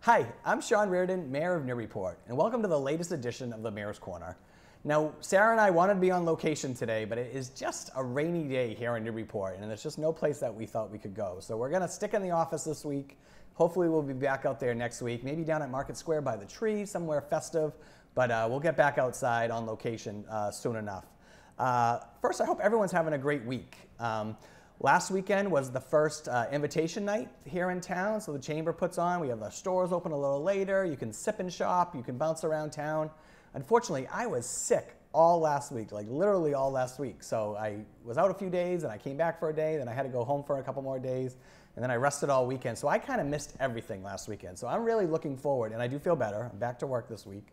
Hi, I'm Sean Reardon, Mayor of Newburyport, and welcome to the latest edition of the Mayor's Corner. Now, Sarah and I wanted to be on location today, but it is just a rainy day here in Newburyport, and there's just no place that we thought we could go. So we're gonna stick in the office this week. Hopefully we'll be back out there next week, maybe down at Market Square by the tree, somewhere festive, but we'll get back outside on location soon enough. First, I hope everyone's having a great week. Last weekend was the first invitation night here in town, so the chamber puts on. We have the stores open a little later. You can sip and shop. You can bounce around town. Unfortunately, I was sick all last week, like literally all last week. So I was out a few days, and I came back for a day, then I had to go home for a couple more days, and then I rested all weekend. So I kind of missed everything last weekend. So I'm really looking forward, and I do feel better. I'm back to work this week.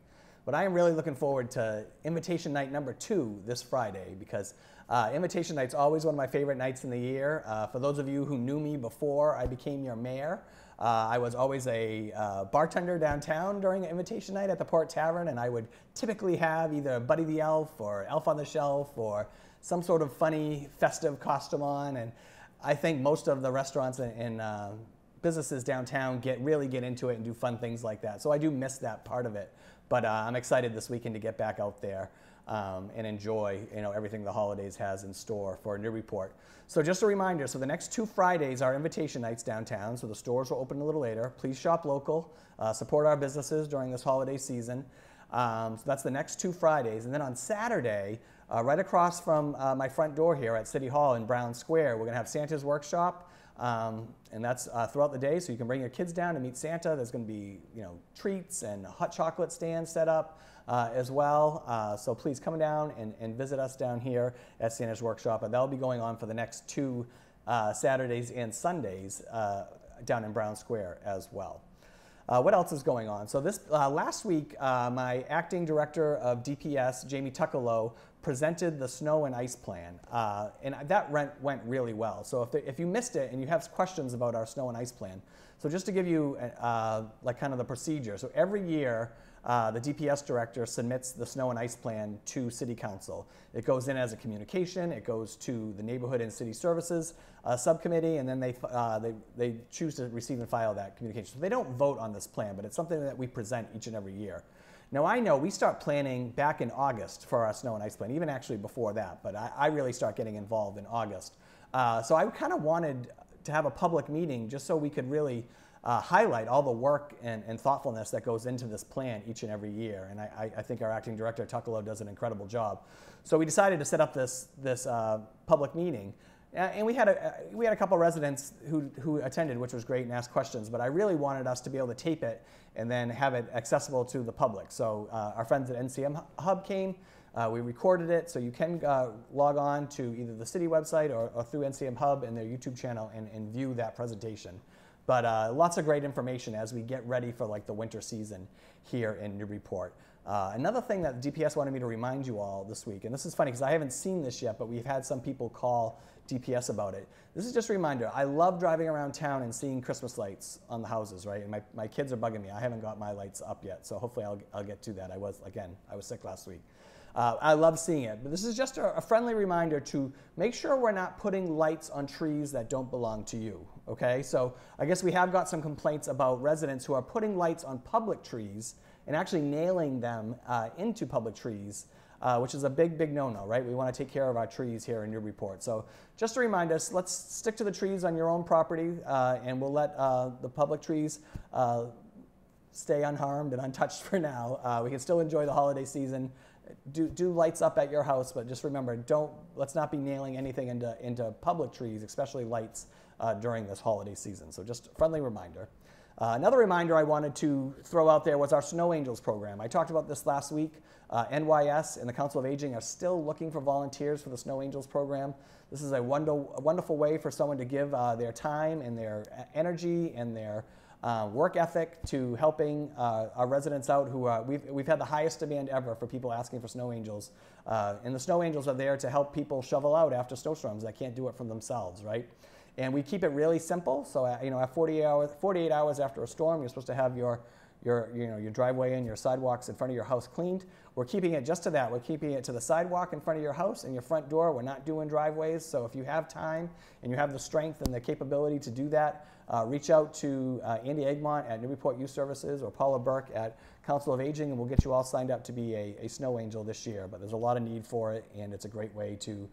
But I am really looking forward to Invitation Night number 2 this Friday, because Invitation Night's always one of my favorite nights in the year. For those of you who knew me before I became your mayor, I was always a bartender downtown during Invitation Night at the Port Tavern, and I would typically have either Buddy the Elf or Elf on the Shelf or some sort of funny festive costume on. And I think most of the restaurants and businesses downtown really get into it and do fun things like that. So I do miss that part of it. But I'm excited this weekend to get back out there and enjoy everything the holidays has in store for Newburyport. So just a reminder, so the next 2 Fridays are invitation nights downtown, so the stores will open a little later. Please shop local, support our businesses during this holiday season. So that's the next 2 Fridays. And then on Saturday, right across from my front door here at City Hall in Brown Square, we're gonna have Santa's Workshop. And that's throughout the day, so you can bring your kids down to meet Santa. There's going to be treats and hot chocolate stands set up as well. So please come down and visit us down here at Santa's Workshop. And that'll be going on for the next 2 Saturdays and Sundays down in Brown Square as well. What else is going on? So this last week, my acting director of DPS, Jamie Tuckalow, presented the snow and ice plan, and that went really well. So if you missed it and you have questions about our snow and ice plan, so just to give you like kind of the procedure. So every year, the DPS director submits the snow and ice plan to City Council. It goes in as a communication. It goes to the Neighborhood and City Services subcommittee, and then they choose to receive and file that communication. So they don't vote on this plan, but it's something that we present each and every year. Now I know we start planning back in August for our snow and ice plan, even actually before that, but I really start getting involved in August. So I kind of wanted to have a public meeting just so we could really highlight all the work and thoughtfulness that goes into this plan each and every year. And I think our acting director, Tuckalow, does an incredible job. So we decided to set up this public meeting. And we had a couple residents who attended, which was great, and asked questions. But I really wanted us to be able to tape it and then have it accessible to the public. So our friends at NCM Hub came. We recorded it, so you can log on to either the city website or through NCM Hub and their YouTube channel and view that presentation. But lots of great information as we get ready for like the winter season here in Newburyport. Another thing that DPS wanted me to remind you all this week, and this is funny because I haven't seen this yet, but we've had some people call DPS about it. This is just a reminder. I love driving around town and seeing Christmas lights on the houses, right? And my kids are bugging me. I haven't got my lights up yet, so hopefully I'll get to that. I was sick last week. I love seeing it, but this is just a friendly reminder to make sure we're not putting lights on trees that don't belong to you, okay? So I guess we have got some complaints about residents who are putting lights on public trees and actually nailing them into public trees, which is a big no-no, right? We want to take care of our trees here in Newburyport. So just to remind us, let's stick to the trees on your own property, and we'll let the public trees stay unharmed and untouched for now. We can still enjoy the holiday season. Do lights up at your house, but just remember, let's not be nailing anything into public trees, especially lights, during this holiday season. So just a friendly reminder. Another reminder I wanted to throw out there was our Snow Angels program. I talked about this last week. NYS and the Council of Aging are still looking for volunteers for the Snow Angels program. This is a wonderful way for someone to give their time and their energy and their work ethic to helping our residents out who we've had the highest demand ever for people asking for snow angels. And the snow angels are there to help people shovel out after snowstorms that can't do it for themselves, right? And we keep it really simple. So at 48 hours after a storm, you're supposed to have your your driveway and your sidewalks in front of your house cleaned. We're keeping it just to that. We're keeping it to the sidewalk in front of your house and your front door. We're not doing driveways. So if you have time and you have the strength and the capability to do that, reach out to Andy Egmont at Newburyport Youth Services or Paula Burke at Council of Aging, and we'll get you all signed up to be a snow angel this year. But there's a lot of need for it, and it's a great way to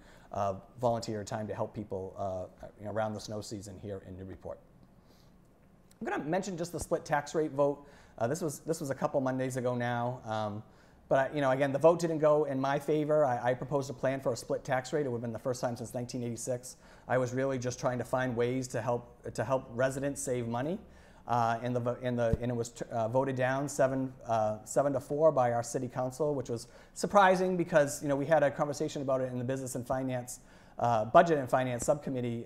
volunteer your time to help people around the snow season here in Newburyport. I'm going to mention just the split tax rate vote. This was a couple Mondays ago now. But again, the vote didn't go in my favor. I proposed a plan for a split tax rate. It would have been the first time since 1986. I was really just trying to find ways to help residents save money, and it was voted down 7-4 by our city council, which was surprising because we had a conversation about it in the Business and Finance, Budget and Finance subcommittee,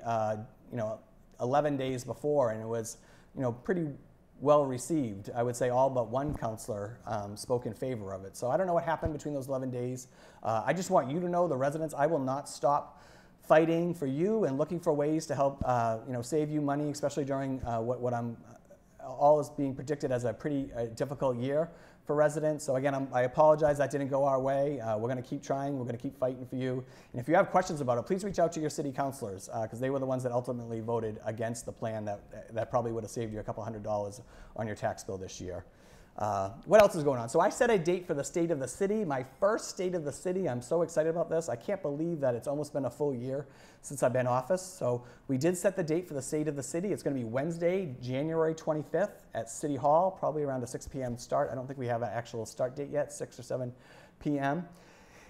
11 days before, and it was pretty well received. I would say all but one counselor spoke in favor of it. So I don't know what happened between those 11 days. I just want you to know, the residents, I will not stop fighting for you and looking for ways to help save you money, especially during what all is being predicted as a pretty difficult year for residents. So again, I apologize that didn't go our way. We're going to keep trying. We're going to keep fighting for you. And if you have questions about it, please reach out to your city councilors, because they were the ones that ultimately voted against the plan that probably would have saved you a couple $100 on your tax bill this year. What else is going on? So I set a date for the State of the City, my first State of the City. I'm so excited about this. I can't believe that it's almost been a full year since I've been in office. So we did set the date for the State of the City. It's going to be Wednesday, January 25th at City Hall, probably around a 6 p.m. start. I don't think we have an actual start date yet, 6 or 7 p.m.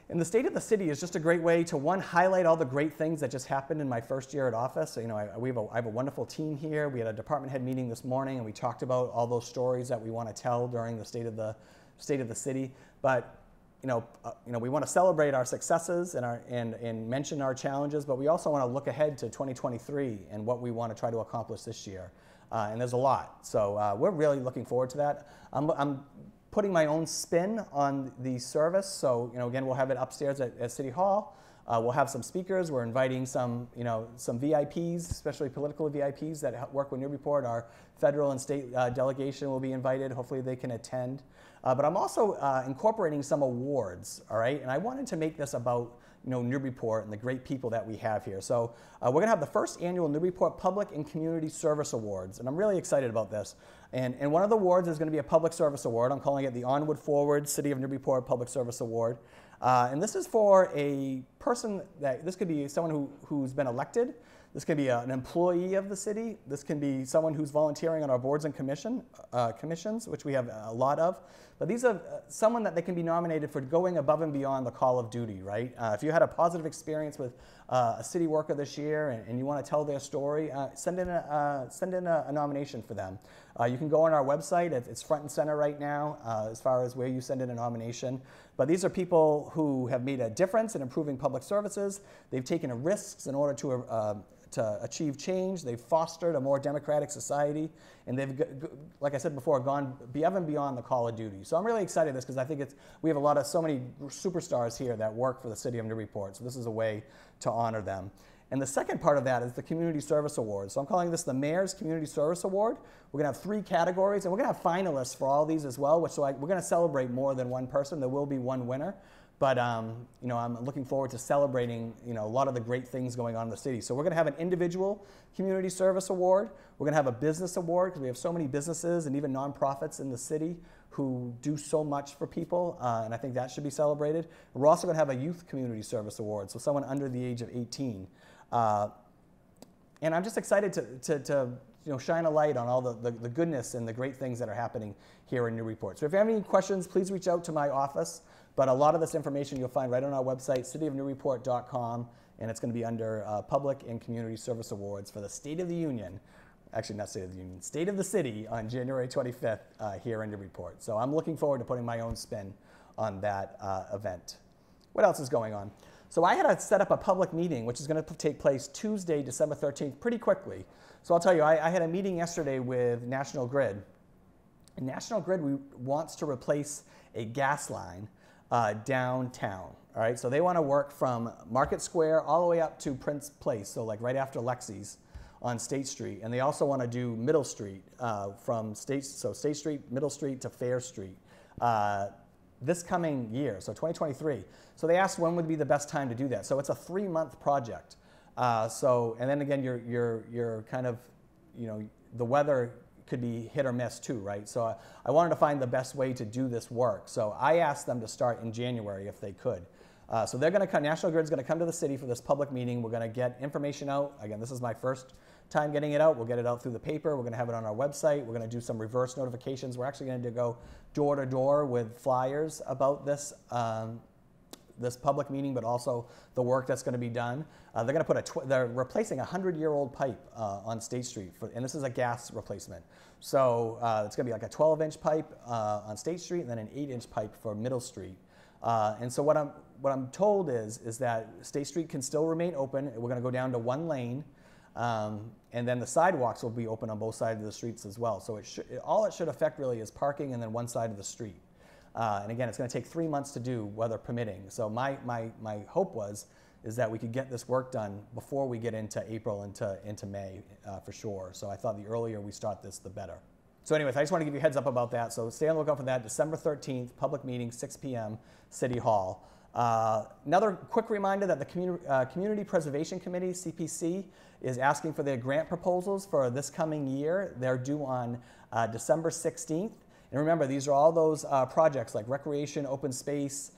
And the State of the City is just a great way to, one, highlight all the great things that just happened in my first year at office. So, I have a wonderful team here. We had a department head meeting this morning, and we talked about all those stories that we want to tell during the State of the City. But we want to celebrate our successes and mention our challenges, but we also want to look ahead to 2023 and what we want to try to accomplish this year. And there's a lot. So we're really looking forward to that. I'm putting my own spin on the service. So, again, we'll have it upstairs at City Hall. We'll have some speakers. We're inviting some VIPs, especially political VIPs that work with Newburyport. Our federal and state delegation will be invited. Hopefully they can attend. But I'm also incorporating some awards, all right? And I wanted to make this about Newburyport and the great people that we have here. So we're going to have the first annual Newburyport Public and Community Service Awards, and I'm really excited about this. And one of the awards is going to be a public service award. I'm calling it the Onward Forward City of Newburyport Public Service Award. And this is for a person this could be someone who's been elected. This can be an employee of the city. This can be someone who's volunteering on our boards and commissions, which we have a lot of. But these are someone that they can be nominated for going above and beyond the call of duty, right? If you had a positive experience with a city worker this year and you want to tell their story, send in a nomination for them. You can go on our website. It's front and center right now as far as where you send in a nomination. But these are people who have made a difference in improving public services. They've taken risks in order to achieve change. They've fostered a more democratic society, and they've, like I said before, gone above and beyond the call of duty. So I'm really excited about this because I think we have so many superstars here that work for the city of Newburyport. So this is a way to honor them. And the second part of that is the Community Service Award. So I'm calling this the Mayor's Community Service Award. We're going to have 3 categories, and we're going to have finalists for all these as well, we're going to celebrate more than one person. There will be one winner. But I'm looking forward to celebrating a lot of the great things going on in the city. So we're going to have an individual community service award. We're going to have a business award because we have so many businesses and even nonprofits in the city who do so much for people, and I think that should be celebrated. We're also going to have a youth community service award, so someone under the age of 18. And I'm just excited to shine a light on all the goodness and the great things that are happening here in Newburyport. So if you have any questions, please reach out to my office. But a lot of this information you'll find right on our website, cityofnewburyport.com, and it's going to be under Public and Community Service Awards for the State of the Union. Actually, not State of the Union, State of the City on January 25th here in Newburyport. So I'm looking forward to putting my own spin on that event. What else is going on? So I had to set up a public meeting, which is going to take place Tuesday, December 13th, pretty quickly. So I'll tell you, I had a meeting yesterday with National Grid. And National Grid wants to replace a gas line downtown. All right, so they want to work from Market Square all the way up to Prince Place, so like right after Lexi's, on State Street, and they also want to do Middle Street from State Street, Middle Street to Fair Street this coming year, so 2023. So they asked when would be the best time to do that. So it's a 3-month project. And then again, you're kind of, the weather could be hit or miss too, right? So I wanted to find the best way to do this work. So I asked them to start in January if they could. So they're going to come, National Grid's going to come to the city for this public meeting. We're going to get information out. Again, this is my first time getting it out. We'll get it out through the paper. We're going to have it on our website. We're going to do some reverse notifications. We're actually going to go door to door with flyers about this this public meeting, but also the work that's going to be done. They're going to put they're replacing a 100-year-old pipe on State Street, and this is a gas replacement. So it's going to be like a 12-inch pipe on State Street, and then an 8-inch pipe for Middle Street. And so what I'm told is that State Street can still remain open. We're going to go down to 1 lane, and then the sidewalks will be open on both sides of the streets as well. So all it should affect really is parking and then one side of the street. And again, it's going to take 3 months to do, weather permitting. So my hope is that we could get this work done before we get into April, into May for sure. So I thought the earlier we start this, the better. So anyways, I just want to give you a heads up about that. So stay on the lookout for that. December 13th, public meeting, 6 p.m., City Hall. Another quick reminder that the Community Preservation Committee, CPC, is asking for their grant proposals for this coming year. They're due on December 16th. And remember, these are all those projects like recreation, open space,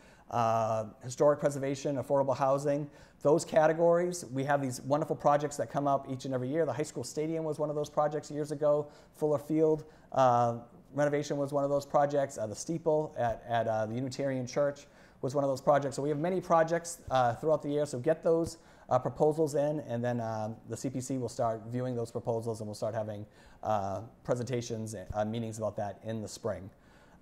historic preservation, affordable housing. Those categories, we have these wonderful projects that come up each and every year. The high school stadium was one of those projects years ago. Fuller Field renovation was one of those projects. The steeple at the Unitarian Church was one of those projects. So we have many projects throughout the year. So get those proposals in, and then the CPC will start viewing those proposals, and we'll start having presentations, meetings about that in the spring.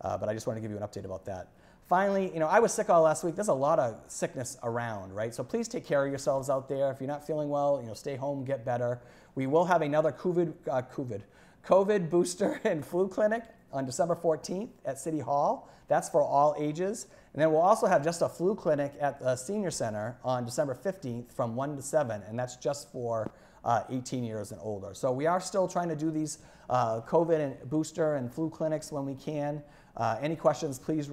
But I just wanted to give you an update about that. Finally, I was sick all last week. There's a lot of sickness around, right? So please take care of yourselves out there. If you're not feeling well, stay home, get better. We will have another COVID booster and flu clinic on December 14th at City Hall. That's for all ages. And then we'll also have just a flu clinic at the Senior Center on December 15th from 1 to 7, and that's just for 18 years and older. So we are still trying to do these COVID and booster and flu clinics when we can. Any questions, please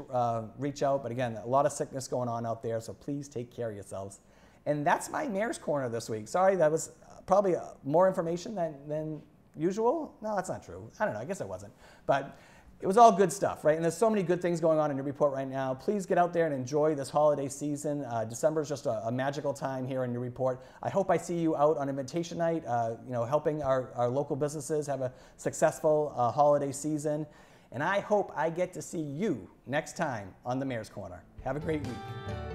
reach out. But again, a lot of sickness going on out there, so please take care of yourselves. And that's my Mayor's Corner this week. Sorry, that was probably more information than usual. No, that's not true. I don't know, I guess it wasn't. But it was all good stuff, right? And there's so many good things going on in Newburyport right now. Please get out there and enjoy this holiday season. December is just a magical time here in Newburyport. I hope I see you out on Invitation Night, helping our local businesses have a successful holiday season. And I hope I get to see you next time on the Mayor's Corner. Have a great week.